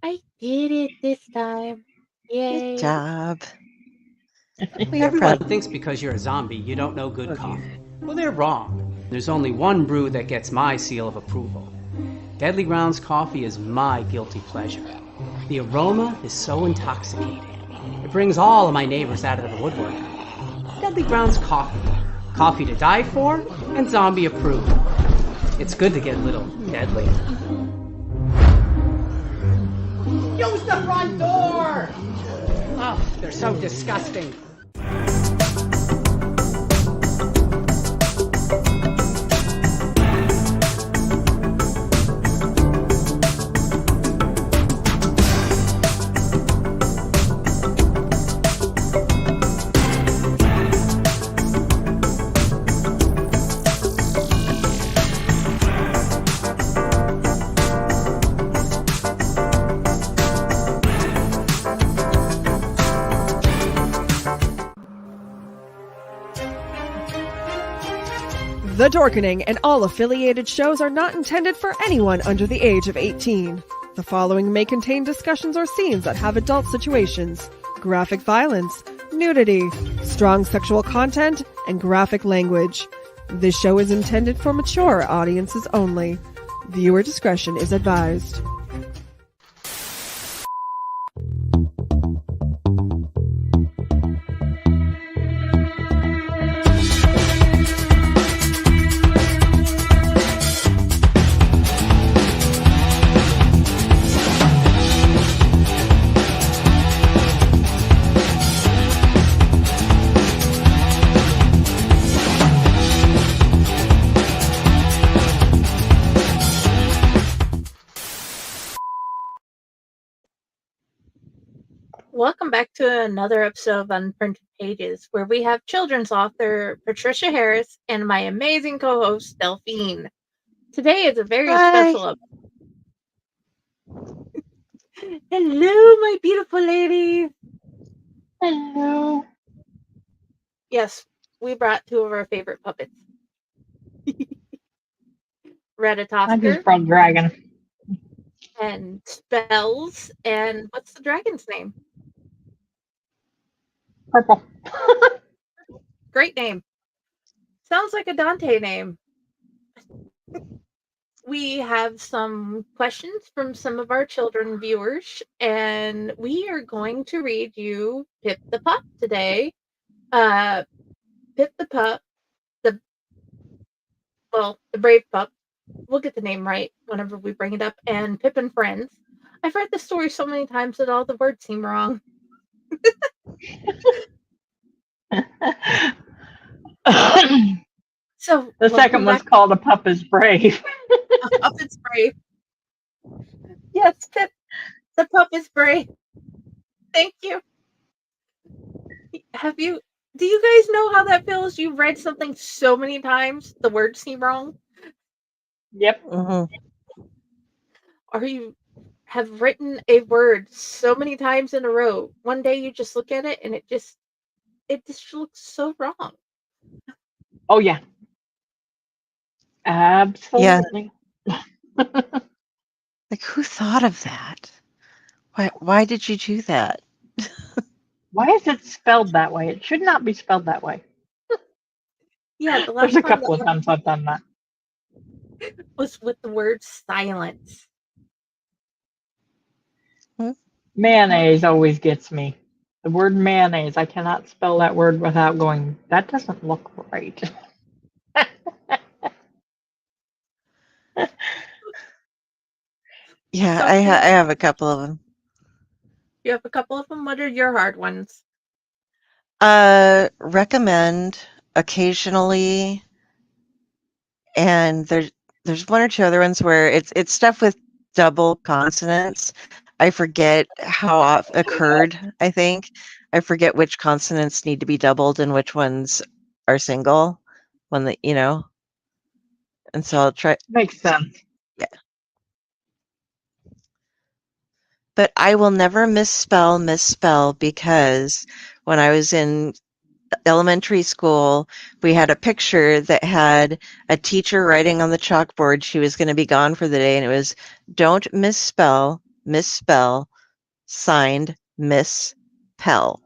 I did it this time. Yay. Good job. We are Everyone proud. thinks because you're a zombie, you don't know good coffee. Well, they're wrong. There's only one brew that gets my seal of approval. Deadly Grounds coffee is my guilty pleasure. The aroma is so intoxicating. It brings all of my neighbors out of the woodwork. Deadly Grounds coffee. Coffee to die for and zombie approved. It's good to get a little deadly. Use the front door! Oh, they're so disgusting. The Dorkening and all affiliated shows are not intended for anyone under the age of 18. The following may contain discussions or scenes that have adult situations, graphic violence, nudity, strong sexual content, and graphic language. This show is intended for mature audiences only. Viewer discretion is advised. Welcome back to another episode of Unprinted Pages, where we have children's author Patricia Harris and my amazing co-host Delphine. Today is a very special episode. Hello, my beautiful ladies. Hello. Yes, we brought two of our favorite puppets. Retta I just Tosker brought Dragon. and Spells, and what's the dragon's name? Purple. Great name. Sounds like a Dante name. We have some questions from some of our children viewers, and we are going to read you Pip the Pup today. Pip the Pup, the brave pup. We'll get the name right whenever we bring it up. And Pip and Friends. I've read the story so many times that all the words seem wrong. So The second one's called A Pup is Brave. A Pup is Brave. Yes, Pip. The pup is brave. Thank you. Do you guys know how that feels? You've read something so many times, the words seem wrong? Yep. Mm-hmm. Or you have written a word so many times in a row. One day you just look at it and it just looks so wrong. Oh, yeah. Absolutely. Yeah. Like, who thought of that? Why did you do that? Why is it spelled that way? It should not be spelled that way. Yeah, the There's last a couple of times I've done that. was with the word silence. Mayonnaise always gets me. The word mayonnaise, I cannot spell that word without going, that doesn't look right. Yeah, So I have a couple of them. you have a couple of them. What are your hard ones? Recommend occasionally, and there's one or two other ones where it's stuff with double consonants. I forget how it occurred. I think I forget which consonants need to be doubled and which ones are single. And so I'll try. Makes sense. Yeah. But I will never misspell, because when I was in elementary school, we had a picture that had a teacher writing on the chalkboard she was going to be gone for the day, and it was, "Don't misspell, misspell, signed Miss Pell.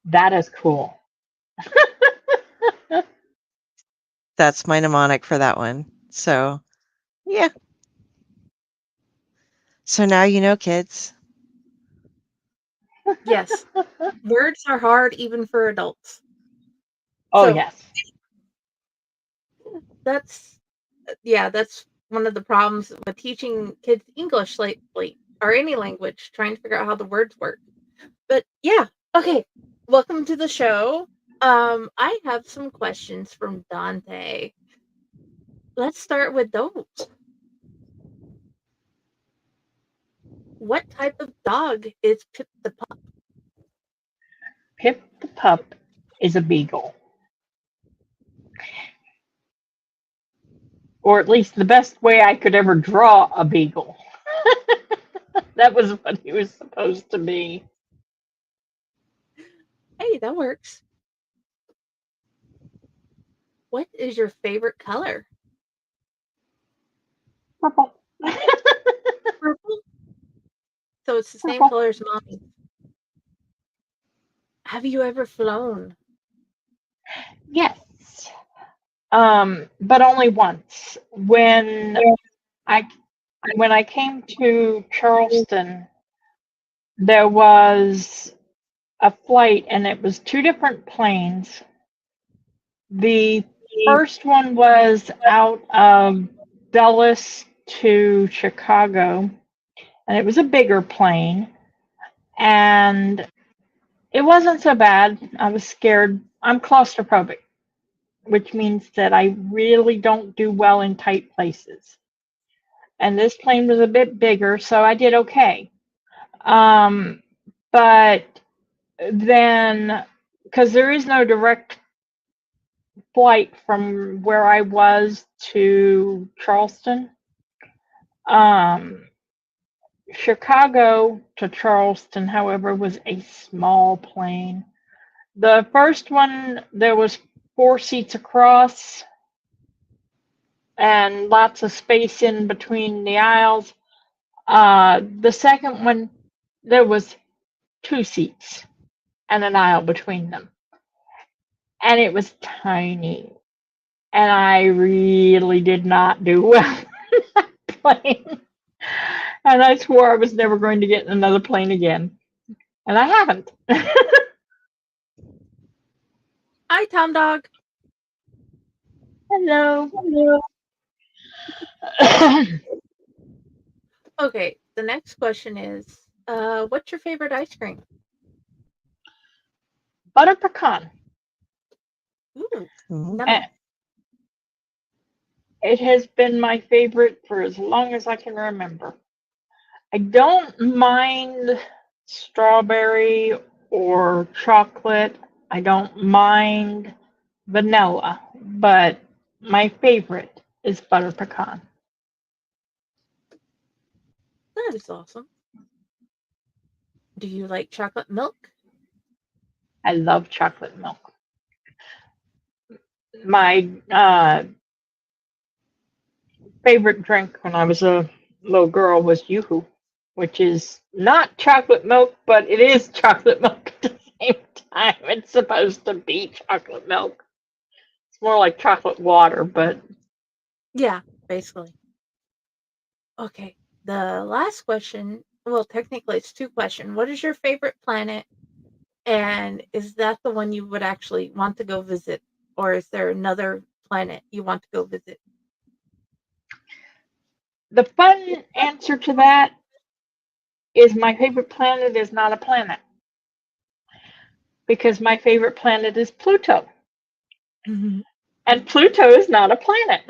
That is cool. That's my mnemonic for that one. So, yeah. So now you know, kids. Yes. Words are hard even for adults. Oh, So- yes. That's one of the problems with teaching kids English lately, or any language, trying to figure out how the words work. But yeah, okay. Welcome to the show. I have some questions from Dante. Let's start with those. What type of dog is Pip the Pup? Pip the pup is a beagle. Or at least the best way I could ever draw a beagle. That was what he was supposed to be. Hey, that works. What is your favorite color? Purple. Purple? So it's the same Purple. color as mommy. Have you ever flown? Yes. But only once. When I came to Charleston, there was a flight and it was two different planes. The first one was out of Dulles to Chicago, and it was a bigger plane, and it wasn't so bad. I was scared. I'm claustrophobic, which means that I really don't do well in tight places. And this plane was a bit bigger, so I did okay. But then, because there is no direct flight from where I was to Charleston, Chicago to Charleston, however, was a small plane. The first one, there was 4 seats across and lots of space in between the aisles. The second one, there was 2 seats and an aisle between them. And it was tiny. And I really did not do well in that plane. And I swore I was never going to get in another plane again. And I haven't. Hi, Tom Dog. Hello. Okay, the next question is, what's your favorite ice cream? Butter pecan. Ooh, Mhm. yummy. It has been my favorite for as long as I can remember. I don't mind strawberry or chocolate. I don't mind vanilla, but my favorite is butter pecan. That is awesome. Do you like chocolate milk? I love chocolate milk. My favorite drink when I was a little girl was Yoo-hoo, which is not chocolate milk, but it is chocolate milk at the same time. It's supposed to be chocolate milk. It's more like chocolate water, but Yeah, basically. Okay, the last question, well, technically it's 2 questions. What is your favorite planet? And is that the one you would actually want to go visit? Or is there another planet you want to go visit? the fun answer to that is my favorite planet is not a planet. Because my favorite planet is Pluto. And Pluto is not a planet.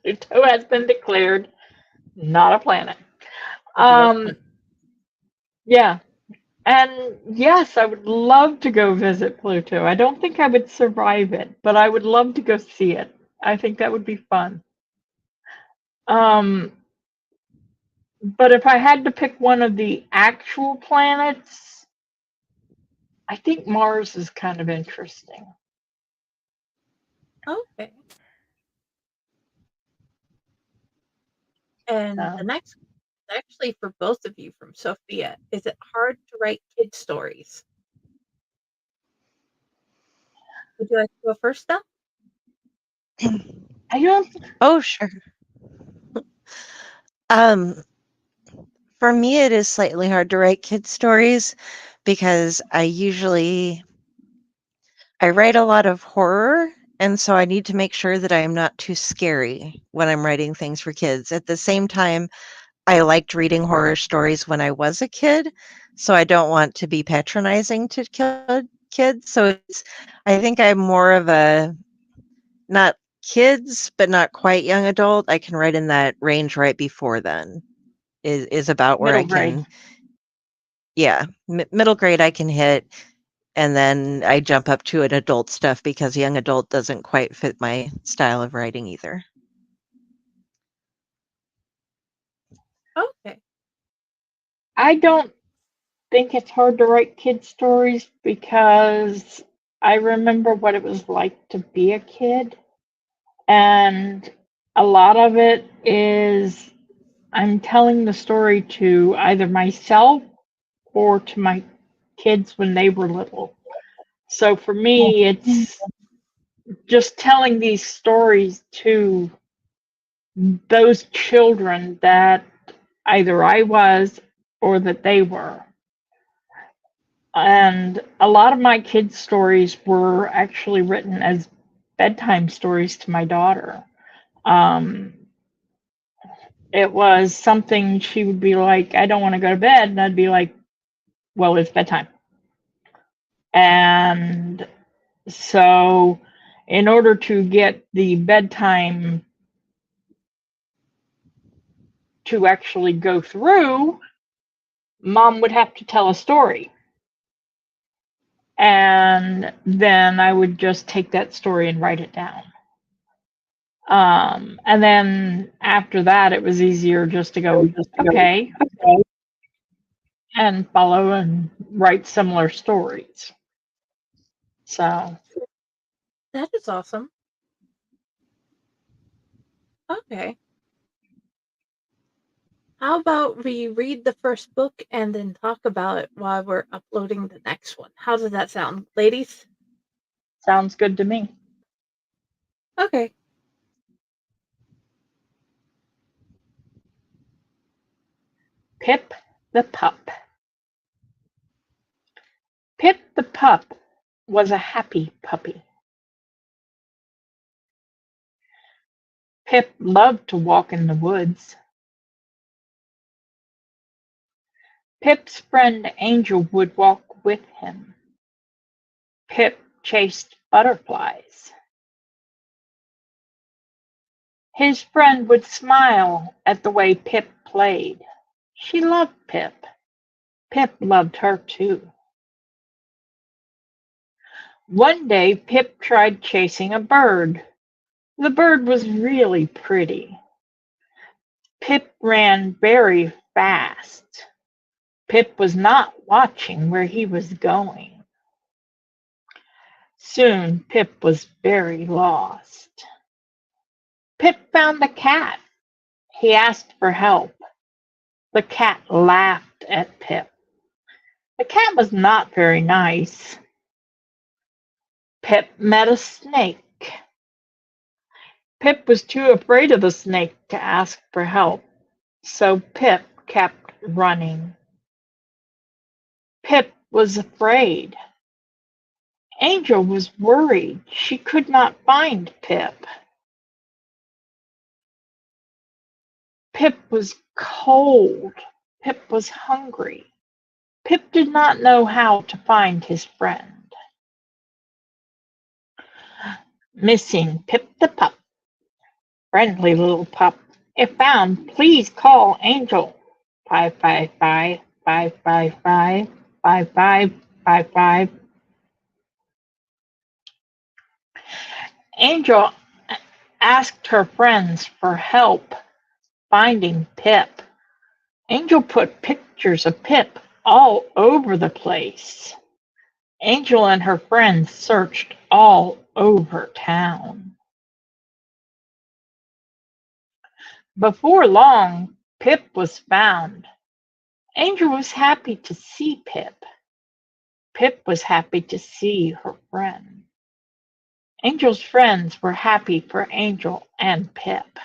Pluto has been declared not a planet. Yeah. And yes, I would love to go visit Pluto. I don't think I would survive it, but I would love to go see it. I think that would be fun. But if I had to pick one of the actual planets, I think Mars is kind of interesting. Okay. And the next is actually for both of you from Sophia. Is it hard to write kid stories? Would you like to go first, though? I don't. Oh, sure. For me, it is slightly hard to write kid stories because I write a lot of horror, and so I need to make sure that I am not too scary when I'm writing things for kids. At the same time, I liked reading horror stories when I was a kid, so I don't want to be patronizing to kids. So I think I'm more of a not kids, but not quite young adult. I can write in that range right before then is about where Middle I grade. can, yeah, middle grade I can hit, and then I jump up to an adult stuff because young adult doesn't quite fit my style of writing either. Okay. I don't think it's hard to write kid stories because I remember what it was like to be a kid. And a lot of it is I'm telling the story to either myself or to my kids when they were little. So for me, it's just telling these stories to those children that either I was or that they were. And a lot of my kids' stories were actually written as bedtime stories to my daughter. It was something she would be like, I don't want to go to bed. And I'd be like, well, it's bedtime. And so, in order to get the bedtime to actually go through, mom would have to tell a story. And then I would just take that story and write it down. And then after that, it was easier just to go, okay, and follow and write similar stories. So that is awesome. Okay. How about we read the first book and then talk about it while we're uploading the next one? How does that sound, ladies? sounds good to me. Okay. Pip the Pup. Pip the Pup was a happy puppy. Pip loved to walk in the woods. Pip's friend Angel would walk with him. Pip chased butterflies. His friend would smile at the way Pip played. She loved Pip. Pip loved her too. One day Pip tried chasing a bird. The bird was really pretty. Pip ran very fast. Pip was not watching where he was going. Soon Pip was very lost. Pip found a cat. He asked for help. The cat laughed at Pip. The cat was not very nice. Pip met a snake. Pip was too afraid of the snake to ask for help, so Pip kept running. Pip was afraid. Angel was worried. She could not find Pip. Pip was cold. Pip was hungry. Pip did not know how to find his friend. Missing Pip the Pup. Friendly little pup. If found, please call Angel. 555 555 5555. Angel asked her friends for help finding Pip. Angel put pictures of Pip all over the place. Angel and her friends searched all over town. Before long, Pip was found. Angel was happy to see Pip. Pip was happy to see her friend. Angel's friends were happy for Angel and Pip.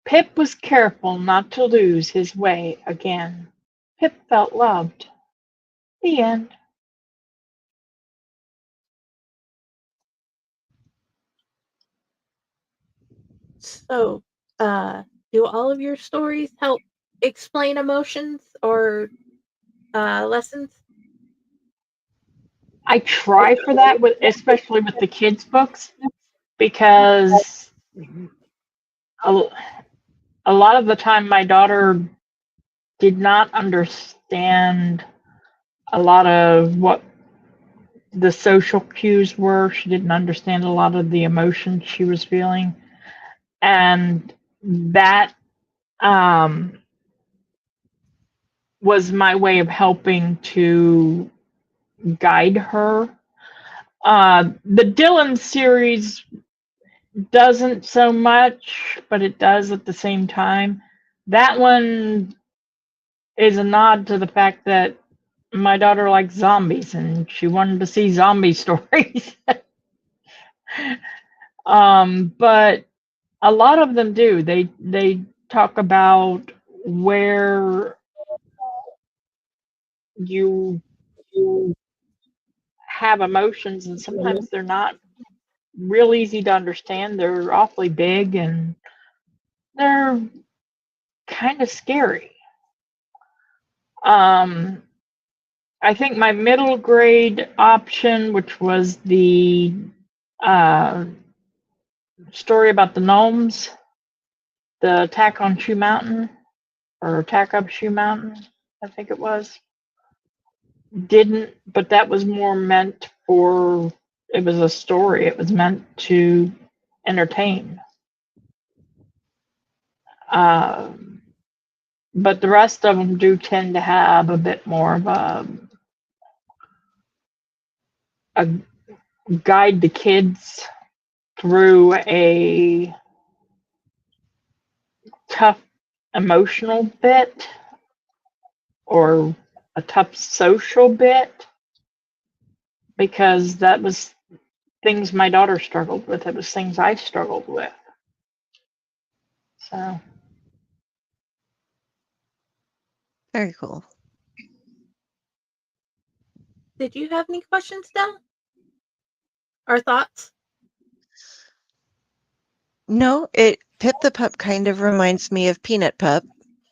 Pip was careful not to lose his way again. Pip felt loved. The end. So, do all of your stories help explain emotions or lessons? I try for that, especially with the kids' books, because a lot of the time my daughter did not understand a lot of what the social cues were. She didn't understand a lot of the emotions she was feeling. And that was my way of helping to guide her. The Dylan series doesn't so much, but it does at the same time. That one is a nod to the fact that my daughter likes zombies and she wanted to see zombie stories. But a lot of them do. They talk about where you have emotions, and sometimes they're not real easy to understand. They're awfully big and they're kind of scary. I think my middle grade option, which was the story about the gnomes, the attack on Shoe Mountain, or attack up Shoe Mountain, I think it was, didn't, but that was more meant for, it was a story. It was meant to entertain. But the rest of them do tend to have a bit more of a guide the kids through a tough emotional bit or a tough social bit, because that was things my daughter struggled with. It was things I struggled with. So. Very cool. Did you have any questions, Del? Or thoughts? No, Pip the Pup kind of reminds me of Peanut Pup,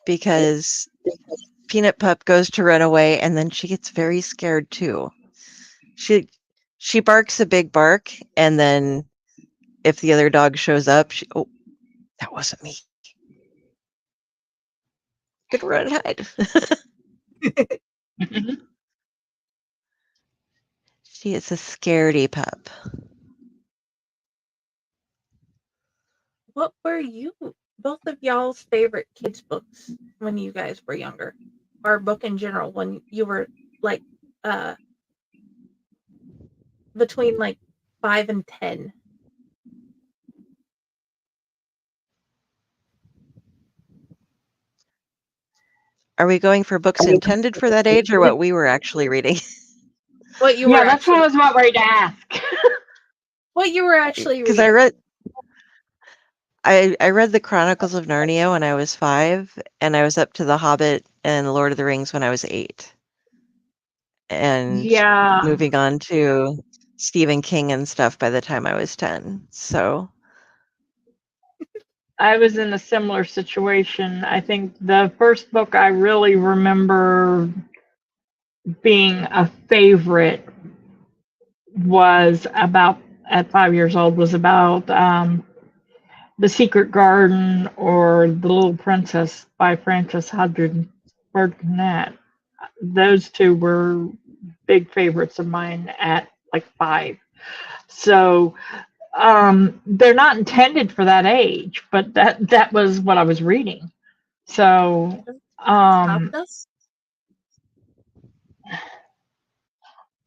because Peanut Pup goes to run away and then she gets very scared too. She barks a big bark, and then if the other dog shows up, oh, that wasn't me. Good run, hide. She is a scaredy pup. What were both of y'all's favorite kids' books when you guys were younger? Or book in general when you were like between like 5 and 10? Are we going for books intended for that age, or what we were actually reading? What you were that's what I was about ready to ask. What you were actually reading? Because I read the Chronicles of Narnia when I was 5, and I was up to The Hobbit and The Lord of the Rings when I was 8. And moving on to Stephen King and stuff by the time I was 10. So I was in a similar situation. I think the first book I really remember being a favorite was about, at 5 years old, was about The Secret Garden or The Little Princess by Frances Hodgson Burnett. Those two were big favorites of mine at like 5. So they're not intended for that age, but that was what I was reading. So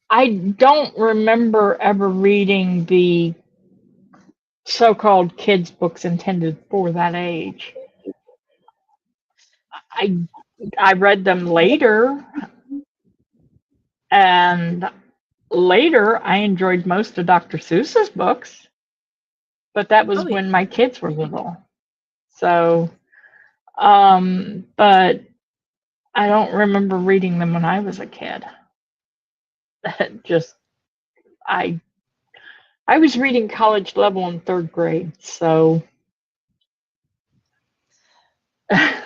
I don't remember ever reading the so-called kids books intended for that age. I read them later, and later I enjoyed most of Dr. Seuss's books, but that was Oh, yeah. when my kids were little. So, but I don't remember reading them when I was a kid. Just I was reading college level in 3rd grade, so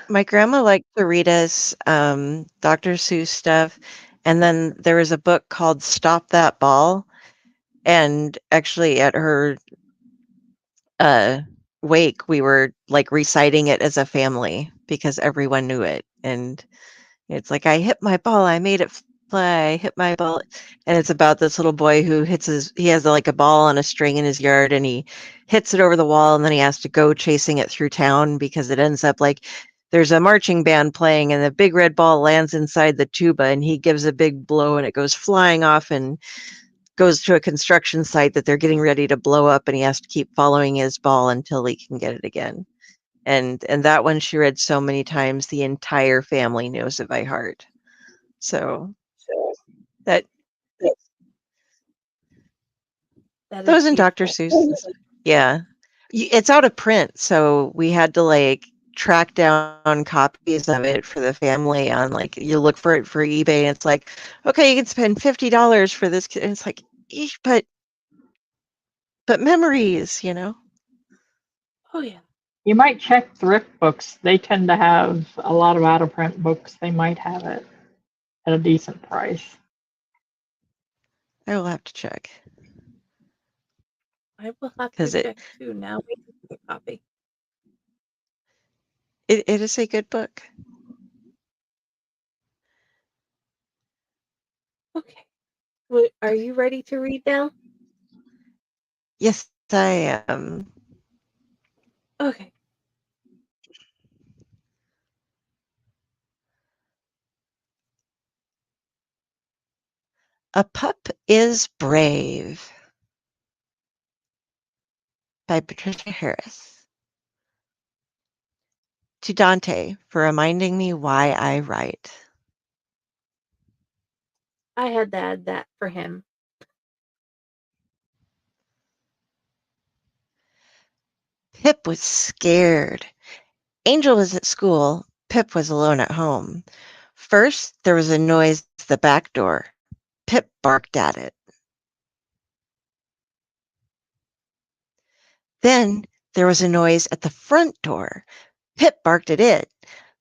My grandma liked to read us Dr. Seuss stuff, and then there was a book called Stop That Ball, and actually at her wake, we were like reciting it as a family because everyone knew it, and it's like, I hit my ball, I made it fly, I hit my ball, and it's about this little boy who he has like a ball on a string in his yard, and he hits it over the wall, and then he has to go chasing it through town because it ends up like there's a marching band playing, and the big red ball lands inside the tuba, and he gives a big blow, and it goes flying off and goes to a construction site that they're getting ready to blow up, and he has to keep following his ball until he can get it again. And that one she read so many times, the entire family knows it by heart. So that That those is in Dr. beautiful. Seuss. Yeah. It's out of print, so we had to like track down copies of it for the family on like you look for it for eBay, and it's like, okay, you can spend $50 for this, and it's like, eesh, but memories, you know. Oh, yeah. you might check thrift books. They tend to have a lot of out of print books. They might have it at a decent price. I will have to check I will have to because check too now. We have a copy. it is a good book. Okay. Are you ready to read now? Yes, I am. Okay. A Pup is Brave by Patricia Harris. To Dante for reminding me why I write. I had to add that for him. Pip was scared. Angel was at school. Pip was alone at home. First, there was a noise at the back door. Pip barked at it. Then there was a noise at the front door. Pip barked at it.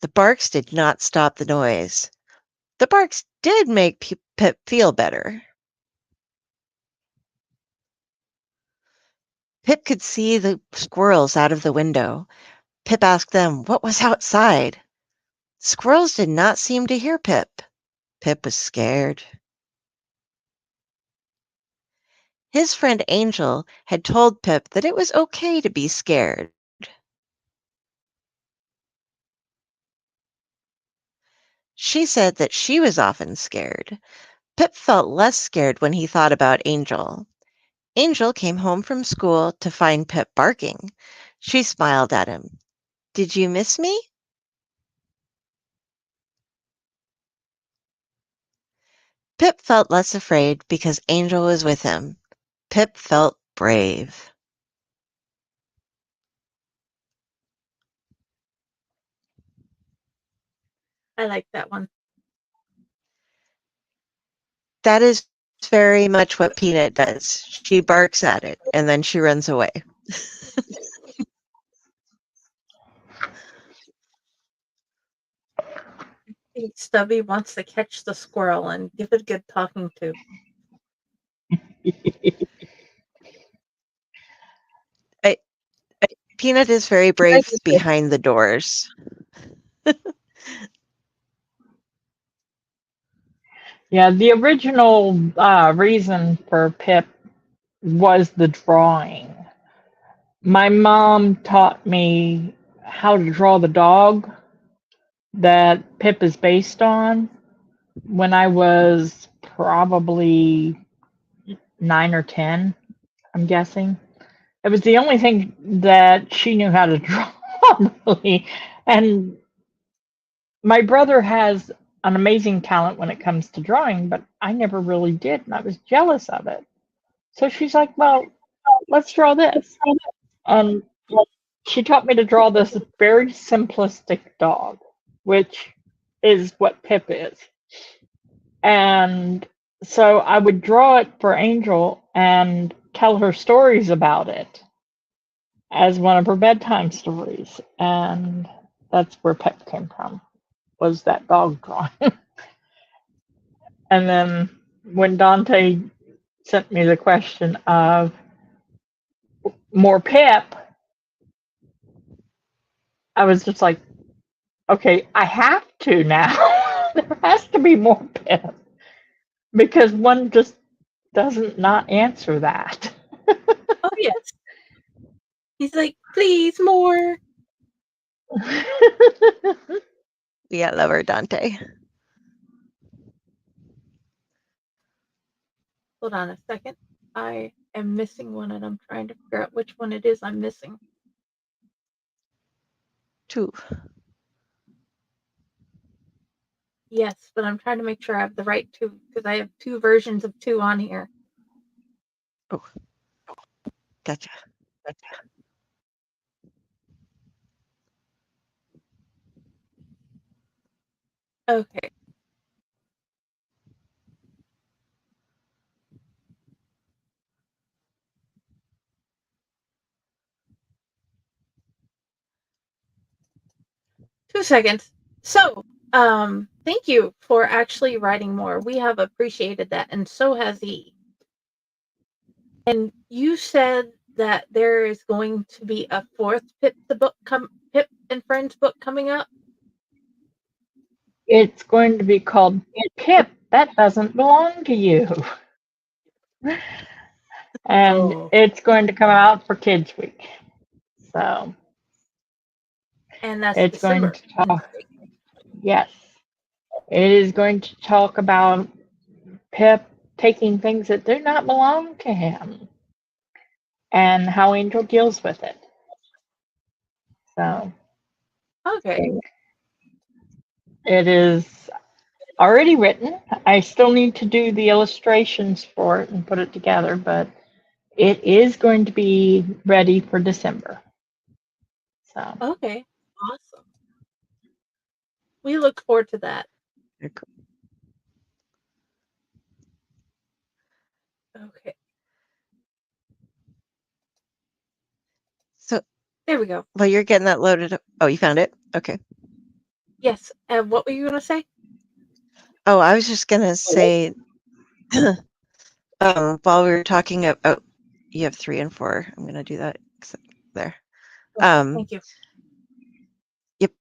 The barks did not stop the noise. The barks did make Pip feel better. Pip could see the squirrels out of the window. Pip asked them what was outside. Squirrels did not seem to hear Pip. Pip was scared. His friend Angel had told Pip that it was okay to be scared. She said that she was often scared. Pip felt less scared when he thought about Angel. Angel came home from school to find Pip barking. She smiled at him. Did you miss me? Pip felt less afraid because Angel was with him. Pip felt brave. I like that one. That is very much what Peanut does. She barks at it and then she runs away. I think Stubby wants to catch the squirrel and give it a good talking to. Peanut is very brave behind the doors. Yeah, the original reason for Pip was the drawing. My mom taught me how to draw the dog that Pip is based on when I was probably 9 or 10, I'm guessing. it was the only thing that she knew how to draw, really. And my brother has an amazing talent when it comes to drawing, but I never really did, and I was jealous of it. So she's like, well, let's draw this. And she taught me to draw this very simplistic dog, which is what Pip is. And so I would draw it for Angel and tell her stories about it as one of her bedtime stories. And that's where Pip came from, was that dog drawing. And then when Dante sent me the question of more Pip, I was just like, okay, I have to now. There has to be more Pip. Because one just doesn't not answer that. Oh, yes. He's like, please, more. Yeah, love her, Dante. Hold on a second. I am missing one, and I'm trying to figure out which one it is I'm missing. 2. Yes, but I'm trying to make sure I have the right 2, because I have 2 versions of 2 on here. Oh, gotcha. Okay. Two seconds. So, thank you for actually writing more. We have appreciated that, and so has he. And you said that there is going to be a 4th Pip and Friends book coming up. It's going to be called Pip, That Doesn't Belong to You. And it's going to come out for Kids Week. So And that's it's December. going to talk. Yes. It is going to talk about Pip taking things that do not belong to him and how Angel deals with it. So Okay. it is already written. I still need to do the illustrations for it and put it together, but it is going to be ready for December. So Okay. Awesome. We look forward to that. Very cool. Okay. So there we go. While you're getting that loaded up. Oh, you found it? Okay. Yes. What were you going to say? Oh, I was just going to say, while we were talking about, you have 3 and 4. I'm going to do that there. Thank you. Yep.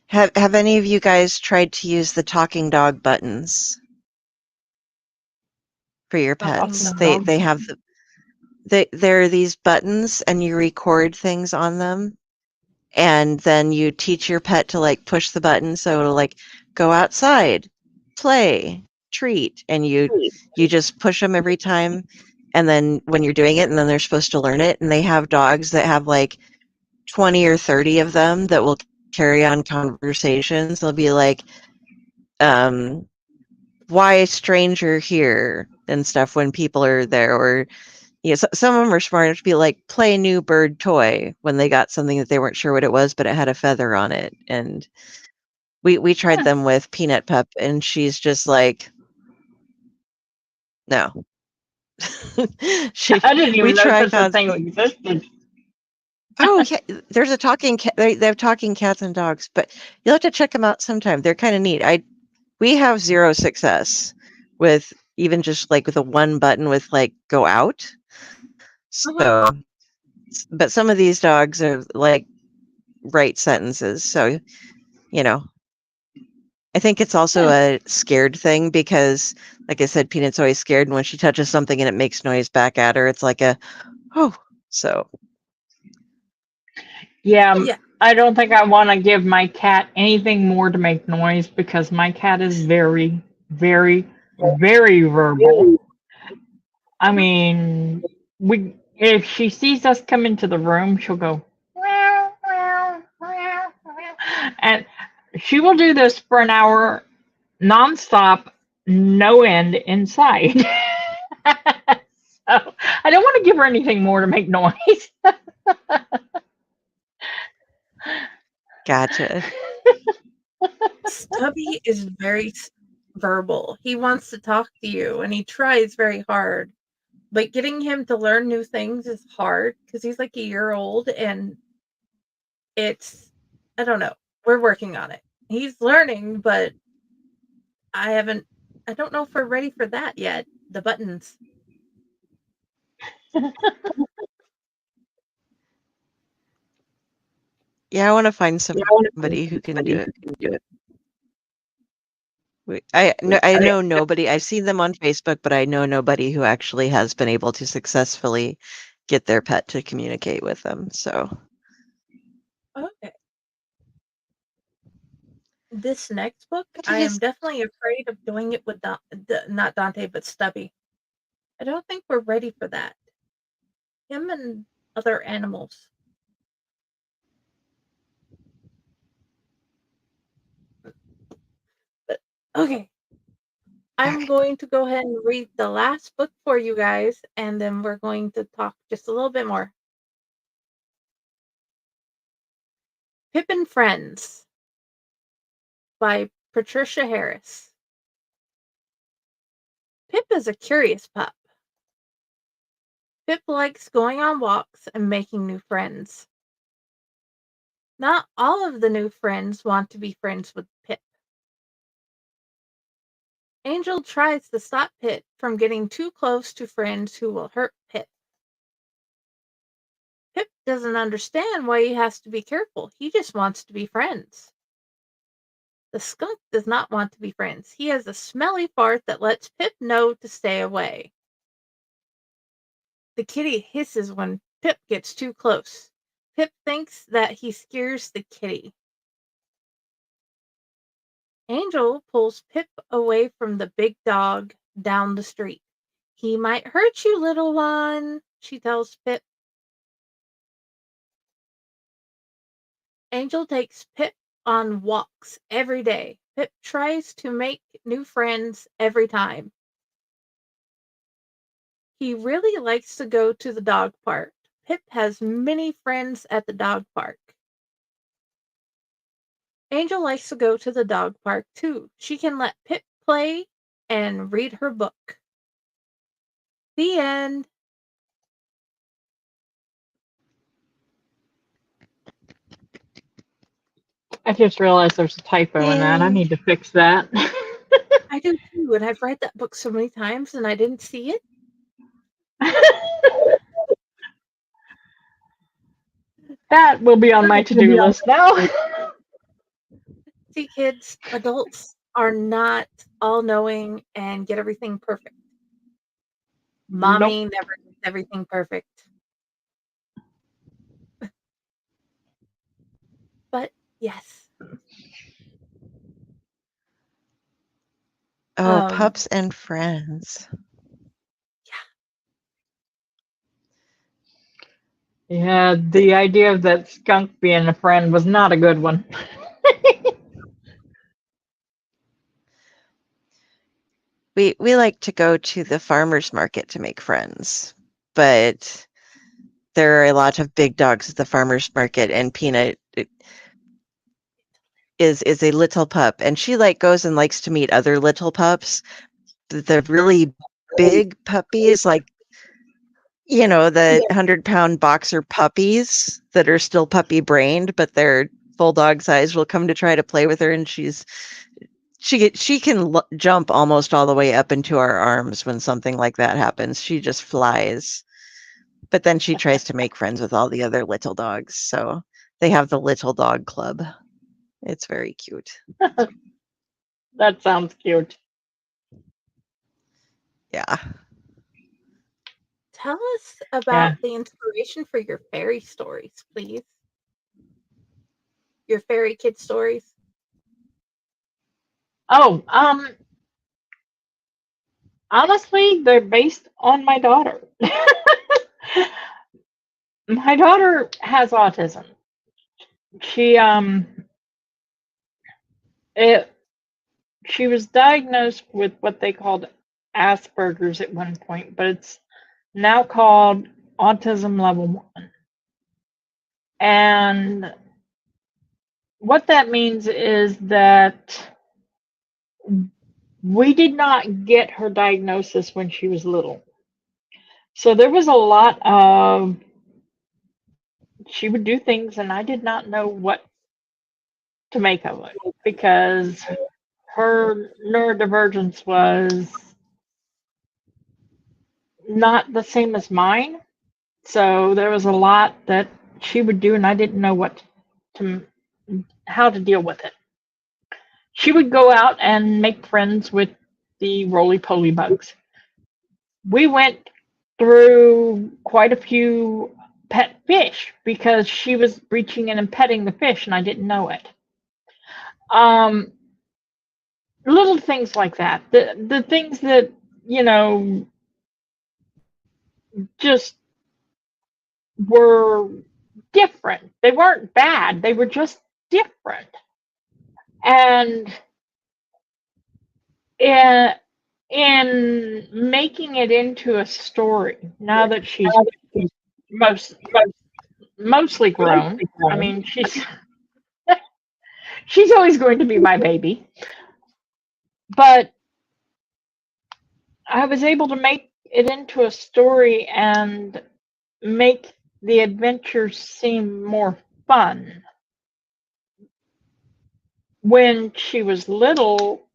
Have any of you guys tried to use the talking dog buttons for your pets? They have there are these buttons, and you record things on them, and then you teach your pet to like push the button, so it'll like go outside, play, treat, and you just push them every time, and then when you're doing it, and then they're supposed to learn it. And they have dogs that have like 20 or 30 of them that will carry on conversations. They'll be like, why stranger here and stuff when people are there. Or some of them are smart enough to be like, play new bird toy, when they got something that they weren't sure what it was, but it had a feather on it. And we tried them with Peanut Pup, and she's just like, no. I didn't even know such a thing existed. Oh, yeah, there's a talking cat. They have talking cats and dogs, but you'll have to check them out sometime. They're kind of neat. We have 0 success with even just like with a 1 button with like go out. So, but some of these dogs are like write sentences. So, I think it's also a scared thing because, like I said, Peanut's always scared, and when she touches something and it makes noise back at her, it's like so. Yeah, I don't think I want to give my cat anything more to make noise, because my cat is very, very, very verbal. I mean, if she sees us come into the room, she'll go, "Meow, meow, meow, meow." And she will do this for an hour nonstop, no end inside. So I don't want to give her anything more to make noise. Gotcha. Stubby is very verbal. He wants to talk to you and he tries very hard. But getting him to learn new things is hard because he's like a year old and it's, I don't know. We're working on it. He's learning, but I don't know if we're ready for that yet. The buttons. Yeah, I want to find somebody who can do it. I know nobody. I've seen them on Facebook, but I know nobody who actually has been able to successfully get their pet to communicate with them. So, Okay. This next book, What did I you am definitely afraid of doing it with not Dante, but Stubby. I don't think we're ready for that. Him and other animals. But okay. I'm going to go ahead and read the last book for you guys, and then we're going to talk just a little bit more. Pip and Friends by Patricia Harris. Pip is a curious pup. Pip likes going on walks and making new friends. Not all of the new friends want to be friends with Pip. Angel tries to stop Pip from getting too close to friends who will hurt Pip. Pip doesn't understand why he has to be careful. He just wants to be friends. The skunk does not want to be friends. He has a smelly fart that lets Pip know to stay away. The kitty hisses when Pip gets too close. Pip thinks that he scares the kitty. Angel pulls Pip away from the big dog down the street. He might hurt you, little one, she tells Pip. Angel takes Pip on walks every day. Pip tries to make new friends every time. He really likes to go to the dog park. Pip has many friends at the dog park. Angel likes to go to the dog park too. She can let Pip play and read her book. The end. I just realized there's a typo in that. I Yay. need to fix that. I do too, and I've read that book so many times and I didn't see it. That will be on my to-do list now. See, kids, adults are not all-knowing and get everything perfect. Mommy never gets everything perfect. But yes. Oh, Pups and Friends. Yeah, the idea of that skunk being a friend was not a good one. We like to go to the farmer's market to make friends, but there are a lot of big dogs at the farmer's market, and Peanut is a little pup, and she goes and likes to meet other little pups. The really big puppies, the 100-pound boxer puppies that are still puppy brained, but they're full dog size, will come to try to play with her, and she can jump almost all the way up into our arms when something like that happens. She just flies. But then she tries to make friends with all the other little dogs. So they have the little dog club. It's very cute. That sounds cute. Yeah. Tell us about the inspiration for your fairy stories, please. Your fairy kid stories. Oh, honestly, they're based on my daughter. My daughter has autism. She she was diagnosed with what they called Asperger's at one point, but it's now called autism level 1. And what that means is that we did not get her diagnosis when she was little. So there was a lot of, she would do things and I did not know what to make of it because her neurodivergence was not the same as mine. So there was a lot that she would do and I didn't know how to deal with it. She would go out and make friends with the roly-poly bugs. We went through quite a few pet fish because she was reaching in and petting the fish and I didn't know it. Little things like that. The things that, just were different. They weren't bad. They were just different. And in making it into a story, now that she's mostly grown, I mean, she's always going to be my baby. But I was able to make it into a story and make the adventures seem more fun. When she was little,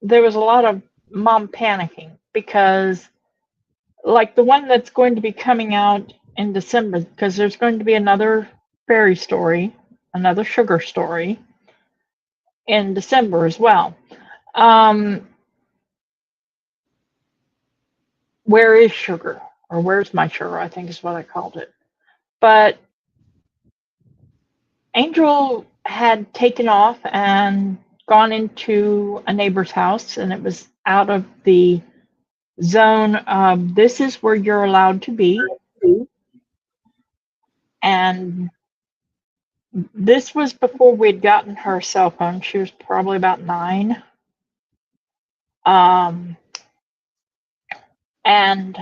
there was a lot of mom panicking because, like the one that's going to be coming out in December, because there's going to be another fairy story, another sugar story in December as well. Where is sugar? Or where's my sugar, I think is what I called it. But Angel had taken off and gone into a neighbor's house, and it was out of the zone of this is where you're allowed to be. And this was before we'd gotten her cell phone. She was probably about 9. And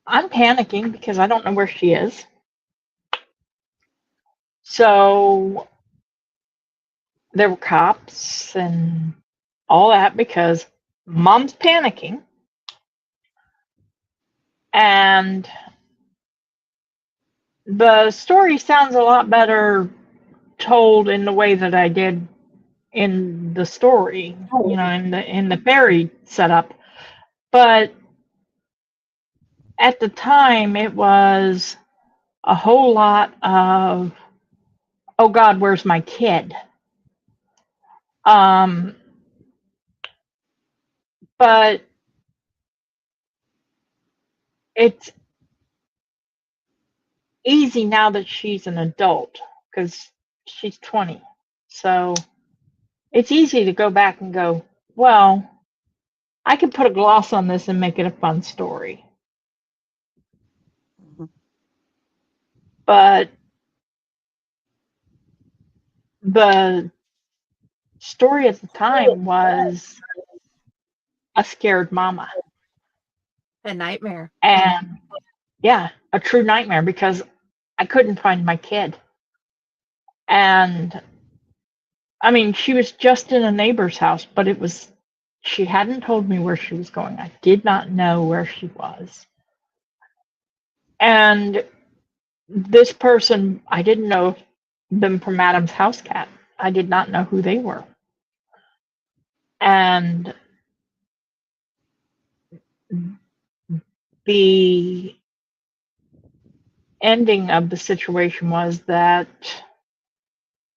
I'm panicking because I don't know where she is. So there were cops and all that because mom's panicking. And the story sounds a lot better told in the way that I did in the story, in the fairy setup. But at the time, it was a whole lot of, oh God, where's my kid? But it's easy now that she's an adult because she's 20. So it's easy to go back and go, well, I could put a gloss on this and make it a fun story. But the story at the time was a scared mama. A nightmare. And yeah, a true nightmare because I couldn't find my kid. And I mean, she was just in a neighbor's house, but she hadn't told me where she was going. I did not know where she was. And this person, I didn't know them from Adam's House Cat. I did not know who they were. And the ending of the situation was that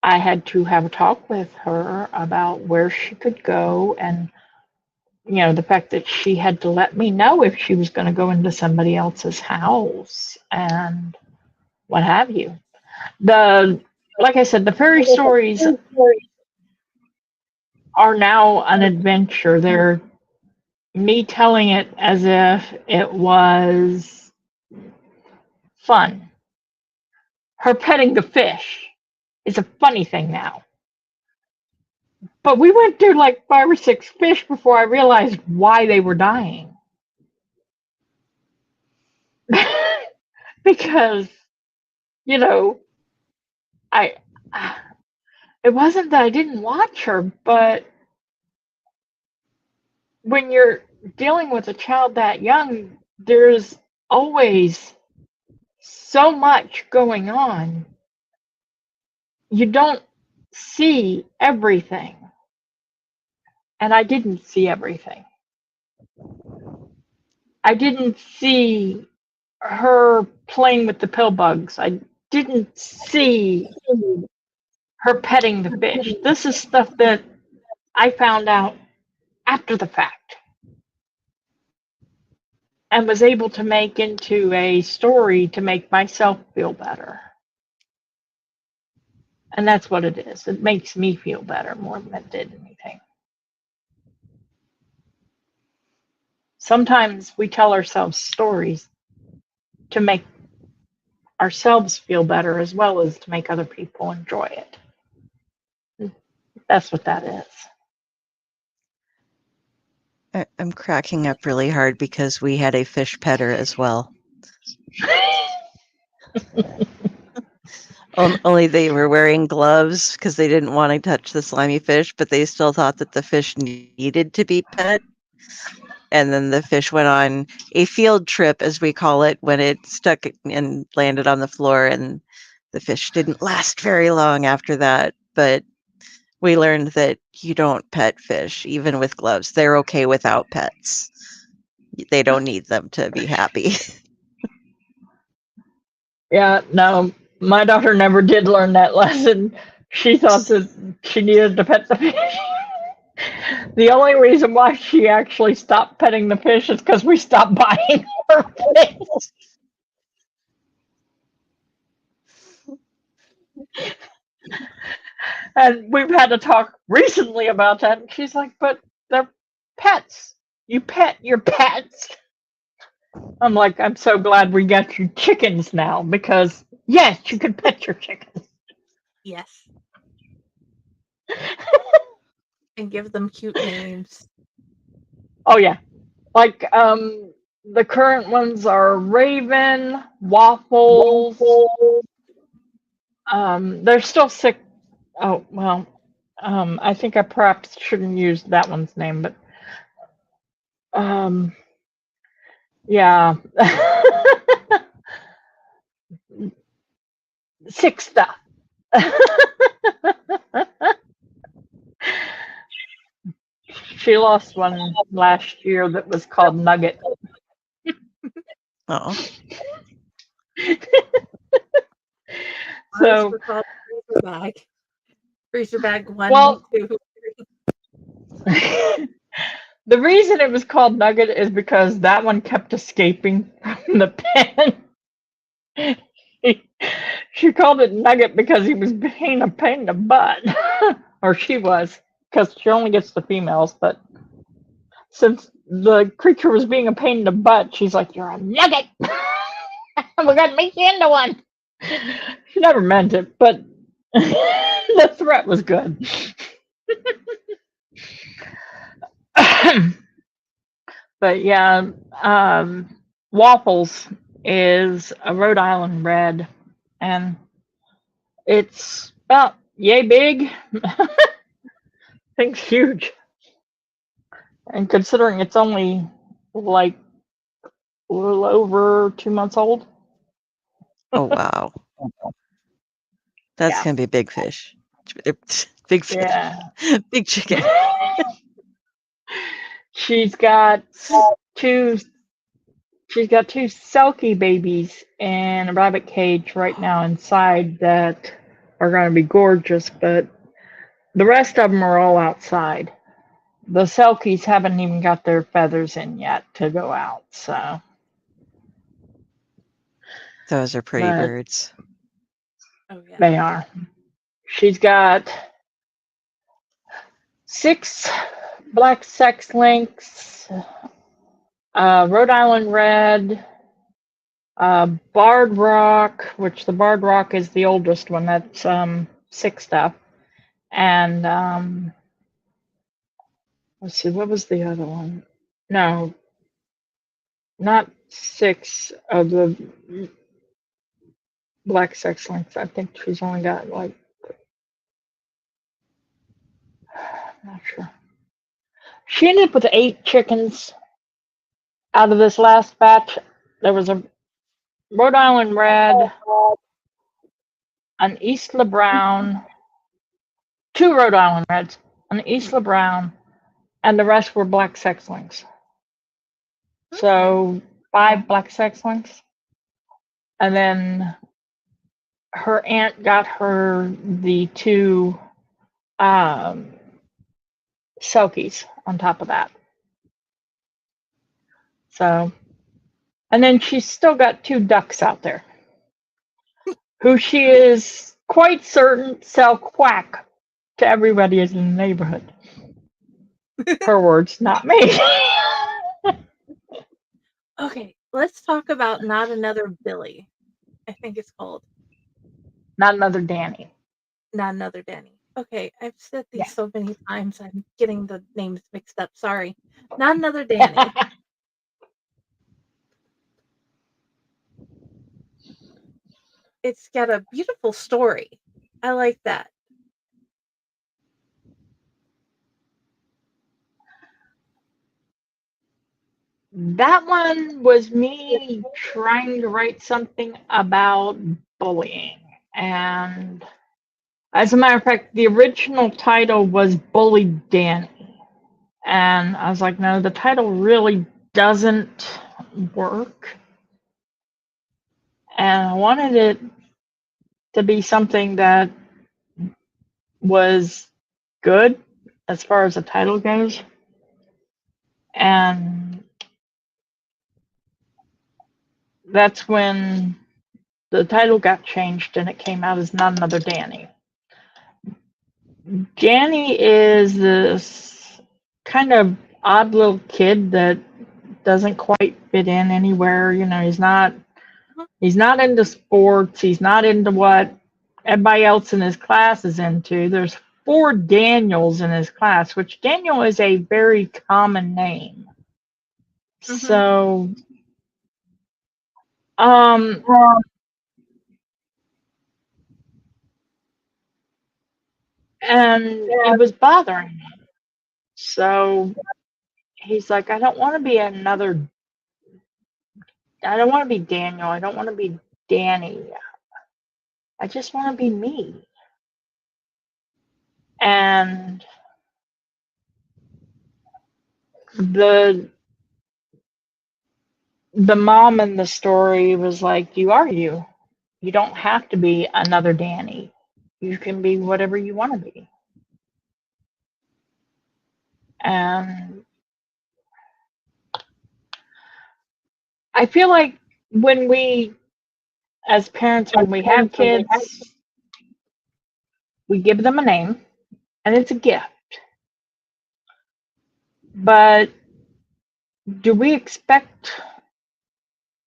I had to have a talk with her about where she could go and, the fact that she had to let me know if she was going to go into somebody else's house and what have you. Like I said, the fairy stories are now an adventure. me telling it as if it was fun. Her petting the fish is a funny thing now. But we went through like 5 or 6 fish before I realized why they were dying. Because, you know, I it wasn't that I didn't watch her, but when you're dealing with a child that young, there's always so much going on. You don't see everything. And I didn't see everything. I didn't see her playing with the pill bugs. I didn't see her petting the fish. This is stuff that I found out after the fact and was able to make into a story to make myself feel better. And that's what it is. It makes me feel better more than it did anything. Sometimes we tell ourselves stories to make ourselves feel better as well as to make other people enjoy it. That's what that is. I'm cracking up really hard because we had a fish petter as well. Only they were wearing gloves because they didn't want to touch the slimy fish, but they still thought that the fish needed to be pet. And then the fish went on a field trip, as we call it, when it stuck and landed on the floor. And the fish didn't last very long after that. But we learned that you don't pet fish, even with gloves. They're okay without pets. They don't need them to be happy. Yeah, no, my daughter never did learn that lesson. She thought that she needed to pet the fish. The only reason why she actually stopped petting the fish is because we stopped buying her fish. And we've had to talk recently about that. And she's like, but they're pets. You pet your pets. I'm like, I'm so glad we got you chickens now because, yes, you can pet your chickens. Yes. And give them cute names. Oh, yeah. Like, the current ones are Raven, Waffles. They're still sick. Oh, well, I think I perhaps shouldn't use that one's name, but, yeah. Sick stuff. She lost one last year that was called Nugget. Oh. So, freezer bag. Freezer bag 1, Well, 2, 3. The reason it was called Nugget is because that one kept escaping from the pen. She called it Nugget because he was being a pain in the butt. Or she was, because she only gets the females. But since the creature was being a pain in the butt, she's like, "You're a nugget. We're going to make you into one." She never meant it, but the threat was good. But yeah, Waffles is a Rhode Island red, and it's about yay big. Thing's huge. And considering it's only like a little over 2 months old. Oh, wow. That's Yeah. going to be a big fish. Big fish. Yeah. Big chicken. She's got two Selkie babies in a rabbit cage right now inside that are going to be gorgeous, but the rest of them are all outside. The Selkies haven't even got their feathers in yet to go out, so. Those are pretty But birds. Oh, yeah. they are. She's got 6 black sex lynx, Rhode Island red, barred rock, which the barred rock is the oldest one. That's sick stuff. And let's see, what was the other one? No, not 6 of the black sex lynx. I think she's only got like, I'm not sure. She ended up with 8 chickens out of this last batch. There was a Rhode Island red, an Isla brown, 2 Rhode Island reds, an Isla brown, and the rest were black sex lynx. So 5 black sex lynx. And then her aunt got her the 2 selkies on top of that. So, and then she's still got 2 ducks out there who she is quite certain sell quack to everybody in the neighborhood. Her words, not me. Okay, let's talk about Not Another Billy. I think it's called. Not Another Danny. Not Another Danny. Okay, I've said these so many times, I'm getting the names mixed up. Sorry. Not Another Danny. It's got a beautiful story. I like that. That one was me trying to write something about bullying. And as a matter of fact, the original title was Bully Danny. And I was like, no, the title really doesn't work. And I wanted it to be something that was good as far as the title goes. And that's when the title got changed and it came out as Not Another Danny. Danny is this kind of odd little kid that doesn't quite fit in anywhere. You know, he's not into sports. He's not into what everybody else in his class is into. There's 4 Daniels in his class, which Daniel is a very common name. So, and it was bothering him. So he's like, I don't want to be Daniel. I don't want to be Danny. I just want to be me. And the mom in the story was like, you are you. You don't have to be another Danny. You can be whatever you want to be. And I feel like when we, as parents, when we have kids, we give them a name, and it's a gift. But do we expect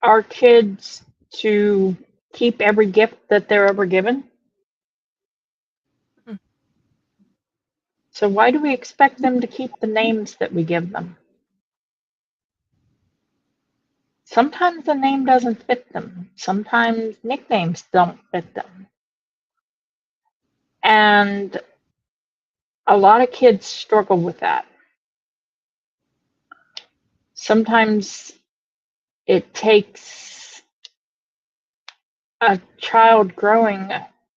our kids to keep every gift that they're ever given? So why do we expect them to keep the names that we give them? Sometimes the name doesn't fit them. Sometimes nicknames don't fit them. And a lot of kids struggle with that. Sometimes it takes a child growing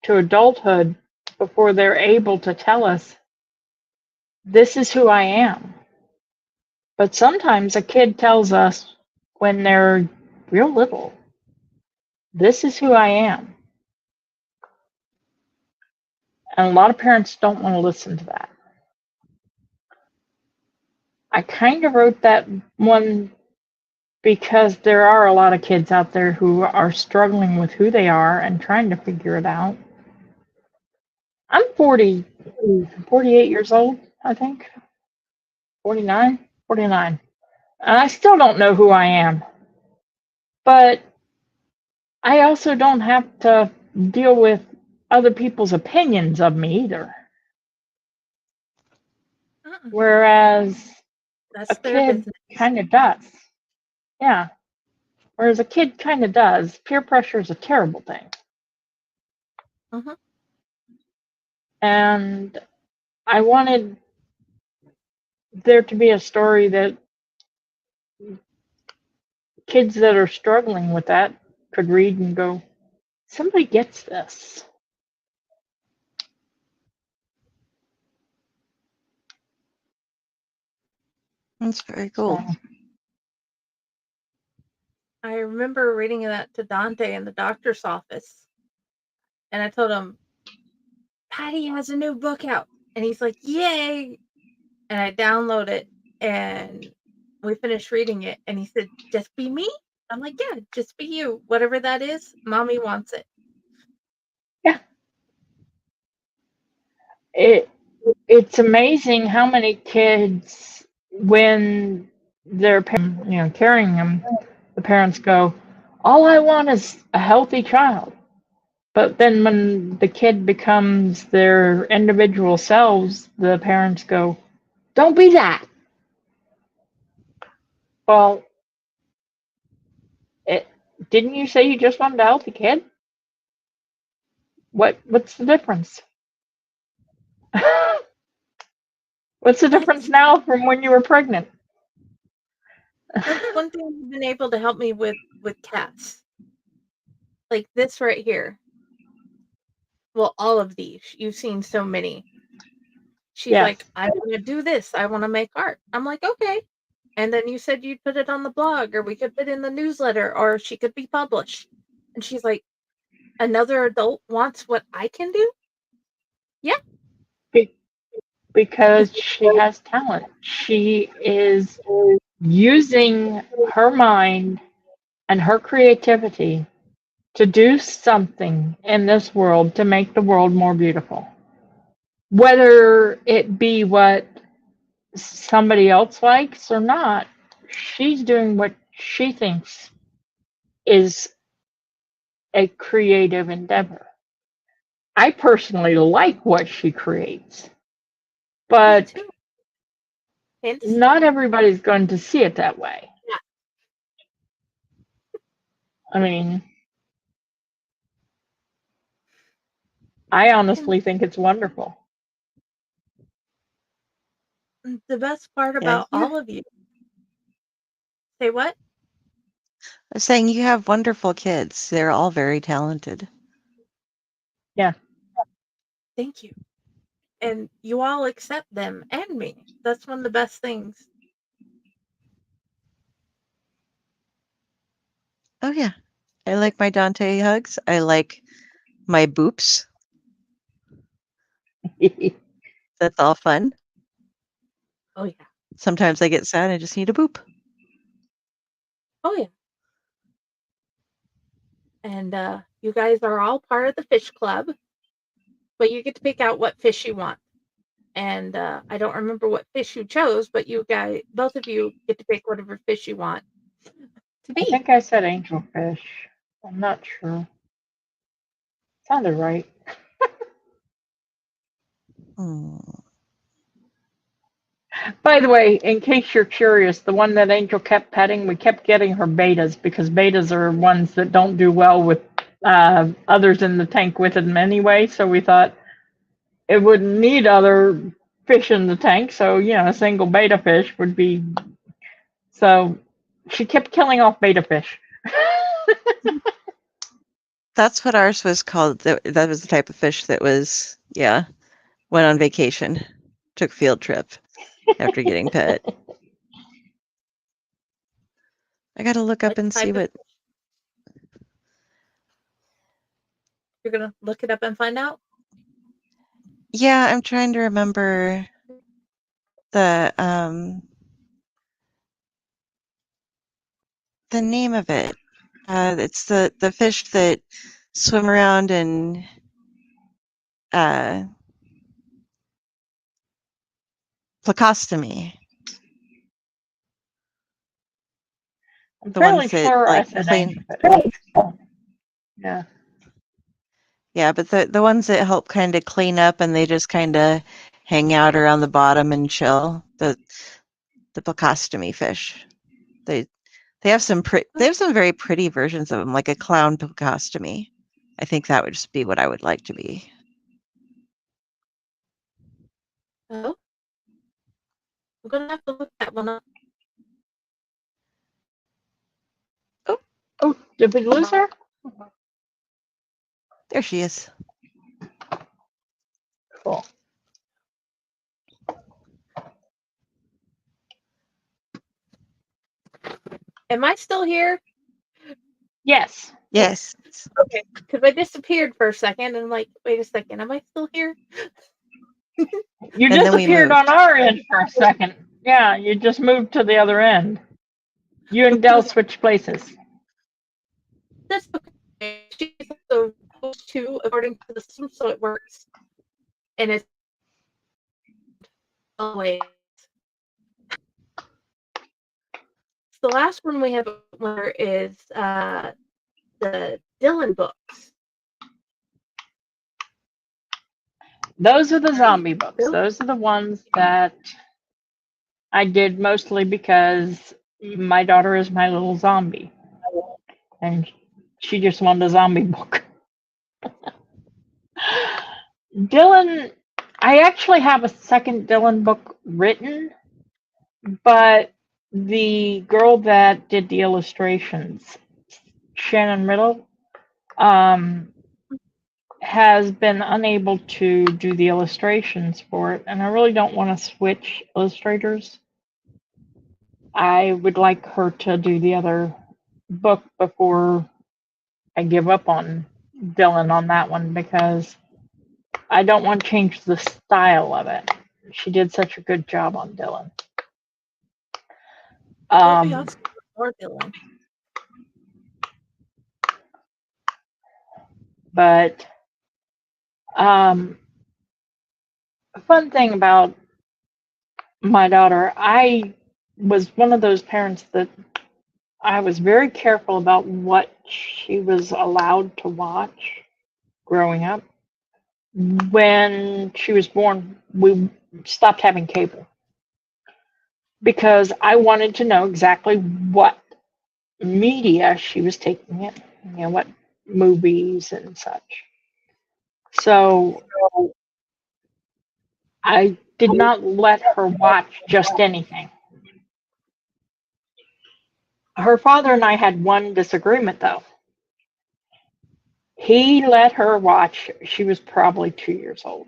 to adulthood before they're able to tell us, this is who I am. But sometimes a kid tells us when they're real little, this is who I am. And a lot of parents don't want to listen to that. I kind of wrote that one because there are a lot of kids out there who are struggling with who they are and trying to figure it out. I'm 48 years old, I think. 49? 49. And I still don't know who I am. But I also don't have to deal with other people's opinions of me either. Whereas That's a their kid business. kind of does. Yeah. Whereas a kid kind of does. Peer pressure is a terrible thing. Mm-hmm. And I wanted there to be a story that kids that are struggling with that could read and go, somebody gets this. That's very cool. So, I remember reading that to Dante in the doctor's office. And I told him, Patti has a new book out. And he's like, yay. And I download it and we finished reading it. And he said, just be me? I'm like, yeah, just be you. Whatever that is, mommy wants it. yeah. It's amazing how many kids, when they're carrying them, the parents go, all I want is a healthy child. But then when the kid becomes their individual selves, the parents go, don't be that. Well, didn't you say you just wanted a healthy kid? What's the difference? What's the difference now from when you were pregnant? That's one thing you've been able to help me with cats. Like this right here. Well, all of these. You've seen so many. She's Yes. like, I want to do this. I want to make art. I'm like, okay. And then you said you'd put it on the blog, or we could put it in the newsletter, or she could be published. And she's like, another adult wants what I can do? Yeah. Because she has talent. She is using her mind and her creativity to do something in this world to make the world more beautiful. Whether it be what somebody else likes or not, she's doing what she thinks is a creative endeavor. I personally like what she creates, but not everybody's going to see it that way. Yeah. I mean, I honestly think it's wonderful. The best part about all of you. Say what? I was saying you have wonderful kids. They're all very talented. Yeah. Thank you. And you all accept them and me. That's one of the best things. Oh, yeah. I like my Dante hugs. I like my boops. That's all fun. Oh, yeah. Sometimes I get sad. I just need a boop. Oh, yeah. And you guys are all part of the fish club, but you get to pick out what fish you want. And I don't remember what fish you chose, but you guys, both of you get to pick whatever fish you want to be. I think I said angelfish. I'm not sure. Sounded right. By the way, in case you're curious, the one that Angel kept petting, we kept getting her betas because betas are ones that don't do well with others in the tank with them anyway. So we thought it wouldn't need other fish in the tank. So, a single beta fish would be. So she kept killing off beta fish. That's what ours was called. That was the type of fish that was, went on vacation, took field trip after getting pet. I got to look up and see what. You're going to look it up and find out? Yeah, I'm trying to remember the name of it. It's the fish that swim around and plecostomy. I'm The fairly ones that sure I like said clean. angel. Yeah. Yeah, but the ones that help kind of clean up and they just kind of hang out around the bottom and chill. The placostomy fish. They have some very pretty versions of them, like a clown placostomy. I think that would just be what I would like to be. Oh, I'm gonna have to look that one up. Oh, did we lose her? There she is. Cool. Am I still here? Yes. Yes. Okay, because I disappeared for a second, and I'm like, wait a second, am I still here? You And then we disappeared moved. on our end for a second. Yeah, you just moved to the other end. You and Dell switched places. That's okay. She's also supposed to, according to the system, so it works. And it's always. The last one we have is the Dylan books. Those are the zombie books. Those are the ones that I did mostly because my daughter is my little zombie. And she just wanted a zombie book. Dylan, I actually have a second Dylan book written, but the girl that did the illustrations, Shannon Riddle, has been unable to do the illustrations for it, and I really don't want to switch illustrators. I would like her to do the other book before I give up on Dylan on that one, because I don't want to change the style of it. She did such a good job on Dylan. That'd be awesome. Or Dylan. But a fun thing about my daughter, I was one of those parents that I was very careful about what she was allowed to watch growing up. When she was born, we stopped having cable because I wanted to know exactly what media she was taking in, what movies and such. So I did not let her watch just anything. Her father and I had one disagreement, though. He let her watch, she was probably 2 years old,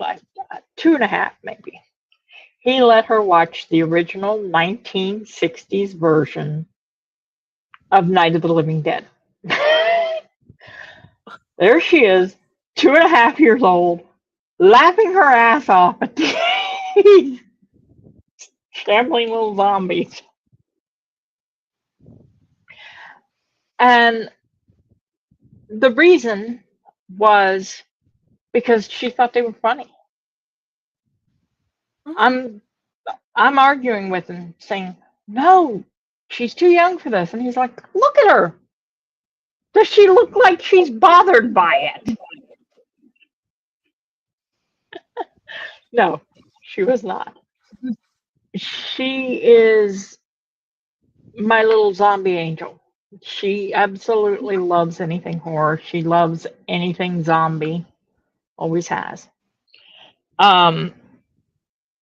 2.5 maybe. He let her watch the original 1960s version of Night of the Living Dead. There she is, 2.5 years old, laughing her ass off at these shambling little zombies. And the reason was because she thought they were funny. I'm arguing with him, saying, no, she's too young for this. And he's like, look at her. Does she look like she's bothered by it? No, she was not. She is my little zombie angel. She absolutely loves anything horror. She loves anything zombie. Always has.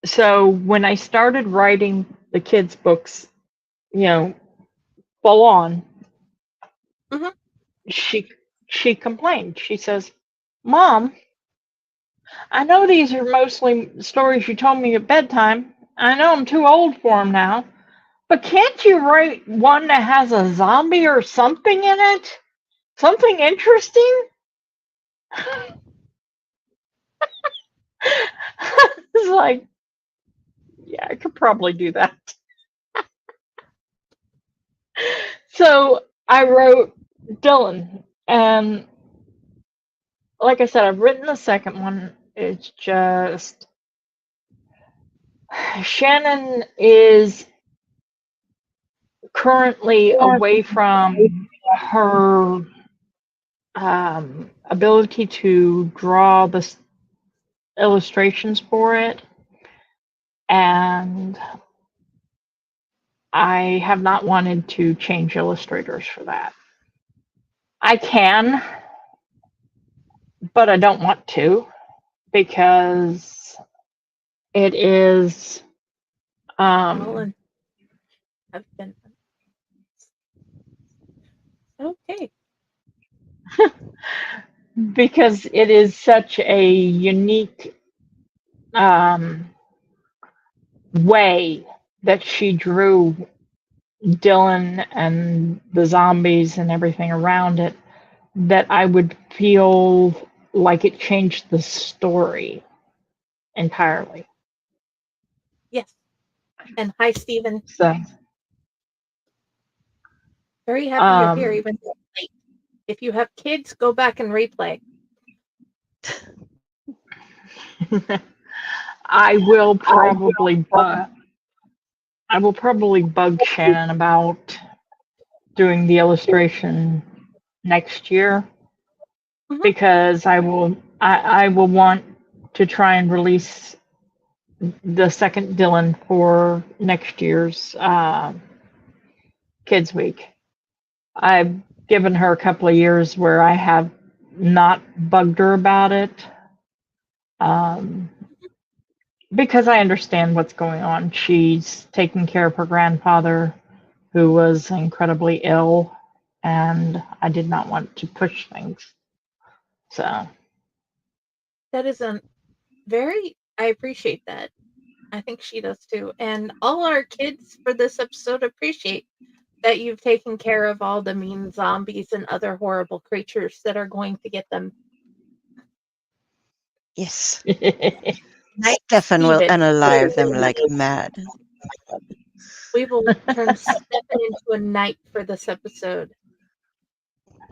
So when I started writing the kids' books, full on, she complained. She says, Mom, I know these are mostly stories you told me at bedtime. I know I'm too old for them now. But can't you write one that has a zombie or something in it? Something interesting? It's like, yeah, I could probably do that. So I wrote Dylan, and like I said, I've written the second one. It's just Shannon is currently away from her ability to draw the illustrations for it, and I have not wanted to change illustrators for that. I can, but I don't want to, because it is All have been okay. because it is such a unique way that she drew Dylan and the zombies and everything around it, that I would feel like it changed the story entirely. Yes. And hi, Stephen. So Very happy you're here, even though it's late. If you have kids, go back and replay. I will probably bug Shannon about doing the illustration next year, because I will want to try and release the second Dylan for next year's Kids Week. I've given her a couple of years where I have not bugged her about it, because I understand what's going on. She's taking care of her grandfather, who was incredibly ill, and I did not want to push things. So that is I appreciate that. I think she does too. And all our kids for this episode appreciate that you've taken care of all the mean zombies and other horrible creatures that are going to get them. Yes. Night Stefan will Steven. unalive them like mad. We will turn Stefan into a knight for this episode.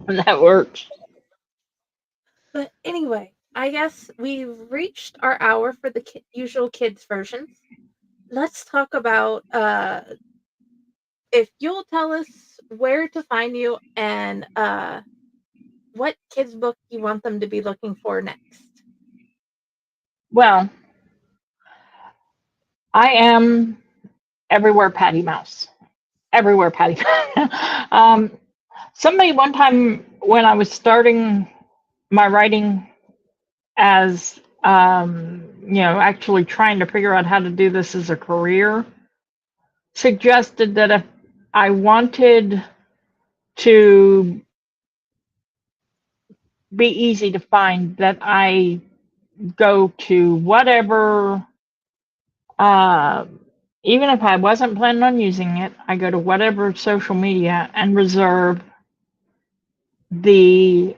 That works. But anyway, I guess we've reached our hour for the usual kids versions. Let's talk about if you'll tell us where to find you and what kids book you want them to be looking for next. Well, I am everywhere Patty Mouse. Everywhere Patty. Somebody one time, when I was starting my writing as, actually trying to figure out how to do this as a career, suggested that if I wanted to be easy to find, that I go to whatever, even if I wasn't planning on using it, I go to whatever social media and reserve the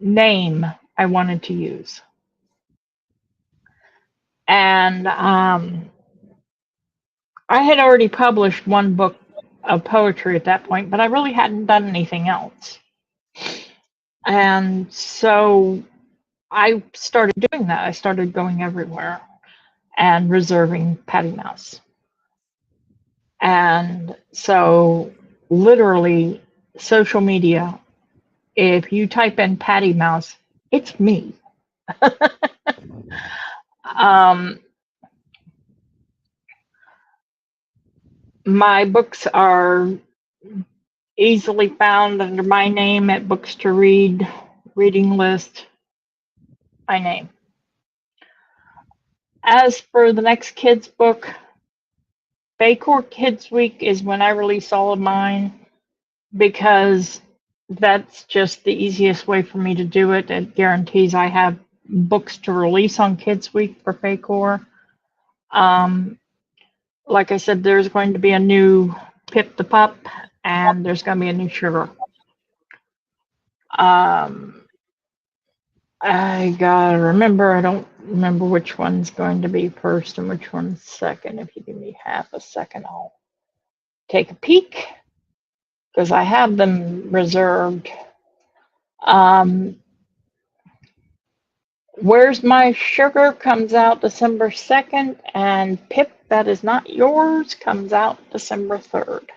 name I wanted to use. And I had already published one book of poetry at that point, but I really hadn't done anything else. And so I started doing that. I started going everywhere and reserving Patty Mouse. And so literally social media, if you type in Patty Mouse, it's me. My books are easily found under my name at Books to Read, Reading List, my name. As for the next kids book, Fae Corps Kids Week is when I release all of mine, because that's just the easiest way for me to do it. It guarantees I have books to release on Kids Week for Fae Corps. Like I said, there's going to be a new Pip the Pup, and there's going to be a new Sugar. I gotta remember, I don't remember which one's going to be first and which one's second. If you give me half a second, I'll take a peek, because I have them reserved. Where's My Sugar comes out December 2nd, and Pip, That Is Not Yours comes out December 3rd.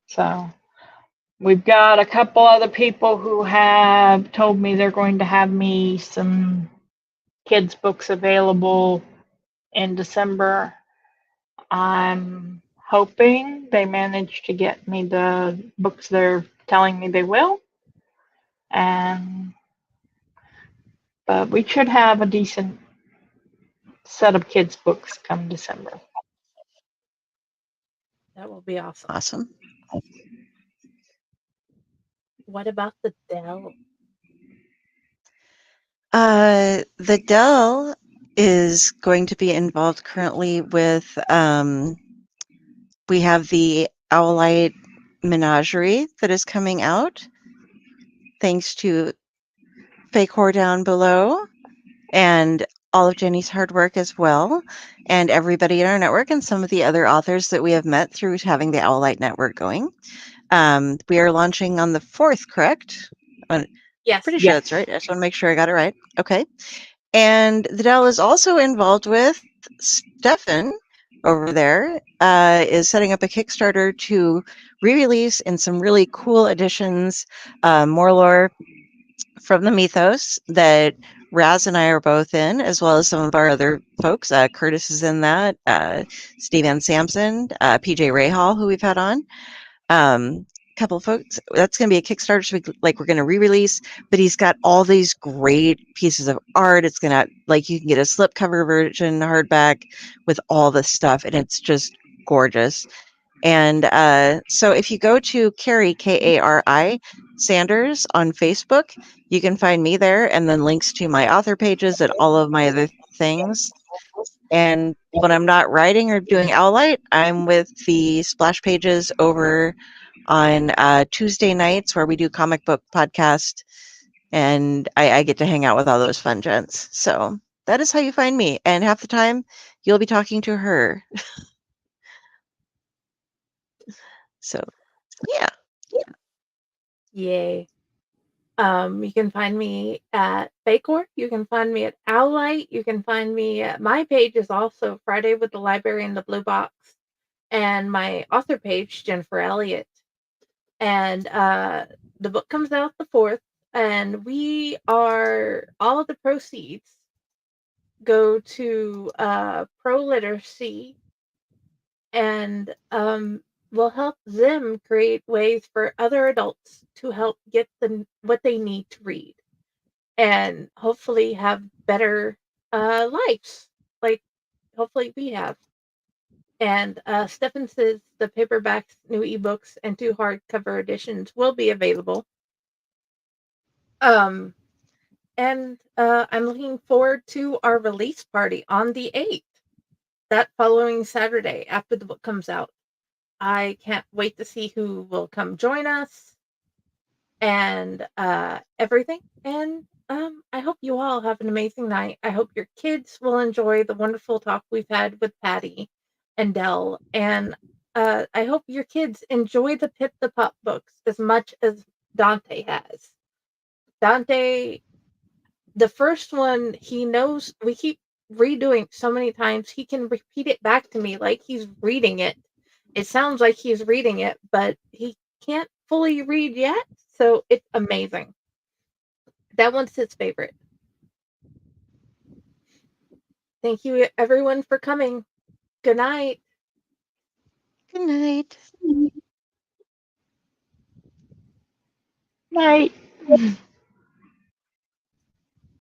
So we've got a couple other people who have told me they're going to have me some kids' books available in December. I'm hoping they manage to get me the books they're telling me they will. But we should have a decent set of kids' books come December. That will be awesome. Awesome. What about the Dell? The Dell is going to be involved currently with, we have the Owlite Menagerie that is coming out, thanks to Fae Corps down below, and all of Jenny's hard work as well, and everybody in our network and some of the other authors that we have met through having the Owlite network going. We are launching on the 4th, correct? Yes. Pretty sure that's right. I just want to make sure I got it right. Okay. And the Dell is also involved with Stefan over there, is setting up a Kickstarter to re-release in some really cool editions, more lore from the Mythos that Raz and I are both in, as well as some of our other folks. Curtis is in that, Steve Ann Sampson, PJ Rahal, who we've had on. Couple of folks. That's going to be a Kickstarter, so we're going to re-release, but he's got all these great pieces of art. It's going to, you can get a slipcover version hardback with all this stuff, and it's just gorgeous. And so if you go to Kari, Kari Sanders on Facebook, you can find me there, and then links to my author pages and all of my other things. And when I'm not writing or doing Owlite, I'm with the splash pages over on Tuesday nights, where we do comic book podcast, and I get to hang out with all those fun gents. So that is how you find me, and half the time you'll be talking to her. So yeah. Yay. You can find me at Fae Corps. You can find me at Owlite. You can find me at my page is also Friday with the Library in the Blue Box, and my author page, Jennifer Elliott. And the book comes out the 4th, and all of the proceeds go to pro literacy, and will help them create ways for other adults to help get them what they need to read, and hopefully have better lives, like hopefully we have. And Stefan says the paperbacks, new ebooks, and 2 hardcover editions will be available. And I'm looking forward to our release party on the 8th, that following Saturday after the book comes out. I can't wait to see who will come join us and everything. And I hope you all have an amazing night. I hope your kids will enjoy the wonderful talk we've had with Patti and Dell. And I hope your kids enjoy the Pip the Pup books as much as Dante has. Dante, the first one, he knows, we keep redoing so many times, he can repeat it back to me like he's reading it. It sounds like he's reading it, but he can't fully read yet, so it's amazing. That one's his favorite. Thank you, everyone, for coming. Good night. Good night. Night.